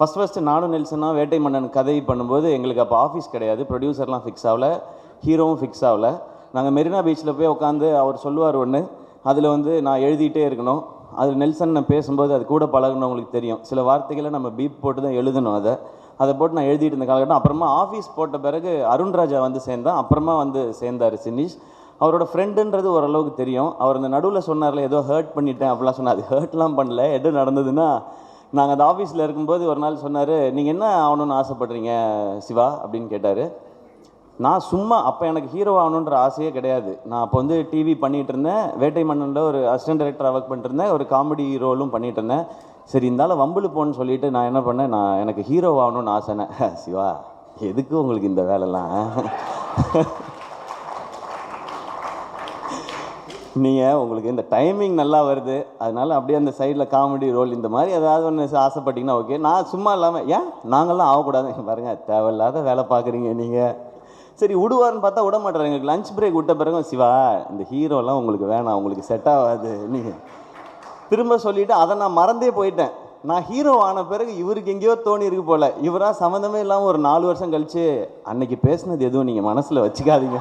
First நானும் நெல்சனாக வேட்டை மன்னன் கதை பண்ணும்போது எங்களுக்கு அப்போ ஆஃபீஸ் கிடையாது, ப்ரொடியூசர்லாம் ஃபிக்ஸ் ஆகல, ஹீரோவும் ஃபிக்ஸ் ஆகல. நாங்கள் மெரினா பீச்சில் போய் உட்காந்து அவர் சொல்லுவார் ஒன்று, அதில் வந்து நான் எழுதிட்டே இருக்கணும். அதில் நெல்சன் நான் பேசும்போது அது கூட பழகுனவங்களுக்கு தெரியும், சில வார்த்தைகளை நம்ம பீப் போட்டு தான் எழுதணும். அதை போட்டு நான் எழுதிட்டு இருந்த காலகட்டம். அப்புறமா ஆஃபீஸ் போட்ட பிறகு அருண்ராஜா வந்து சேர்ந்தான், அப்புறமா வந்து சேர்ந்தார் சினிஷ். அவரோட ஃப்ரெண்டுன்றது ஓரளவுக்கு தெரியும். அவர் அந்த நடுவில் சொன்னார்ல ஏதோ ஹர்ட் பண்ணிட்டேன் அப்படிலாம் சொன்னார். அது ஹர்ட்லாம் பண்ணல. எது நடந்ததுன்னா, நாங்கள் அந்த ஆஃபீஸில் இருக்கும்போது ஒரு நாள் சொன்னார், நீங்கள் என்ன ஆகணும்னு ஆசைப்பட்றீங்க சிவா அப்படின்னு கேட்டார். நான் சும்மா அப்போ எனக்கு ஹீரோ ஆகணுன்ற ஆசையே கிடையாது. நான் அப்போ வந்து டிவி பண்ணிகிட்டு இருந்தேன், வேட்டை மன்னனில் ஒரு அசிஸ்டன்ட் டைரக்டராக ஒர்க் பண்ணிட்டு இருந்தேன், ஒரு காமெடி ரோலும் பண்ணிகிட்டு இருந்தேன். சரி இருந்தாலும் வம்புல போன்னு சொல்லிட்டு நான் என்ன பண்ணேன், எனக்கு ஹீரோ ஆகணும்னு ஆசைனே. சிவா எதுக்கு உங்களுக்கு இந்த வேலைலாம், நீங்கள் உங்களுக்கு இந்த டைமிங் நல்லா வருது, அதனால் அப்படியே அந்த சைடில் காமெடி ரோல் இந்த மாதிரி ஏதாவது ஒன்று ஆசைப்பட்டீங்கன்னா ஓகே. நான் சும்மா இல்லாமல் ஏன் நாங்கள்லாம் ஆகக்கூடாது பாருங்கள், தேவையில்லாத வேலை பார்க்குறீங்க நீங்கள். சரி விடுவார்னு பார்த்தா விட மாட்டார். எங்களுக்கு லஞ்ச் பிரேக் விட்ட பிறகு சிவா இந்த ஹீரோலாம் உங்களுக்கு வேணாம், உங்களுக்கு செட் ஆகாது நீங்கள் திரும்ப சொல்லிவிட்டு அதை நான் மறந்தே போயிட்டேன். நான் ஹீரோ ஆன பிறகு இவருக்கு எங்கேயோ தோணி இருக்கு போல், இவராக சம்மந்தமே இல்லாமல் ஒரு 4 வருஷம் கழிச்சு அன்னைக்கு பேசுனது எதுவும் நீங்கள் மனசில் வச்சுக்காதீங்க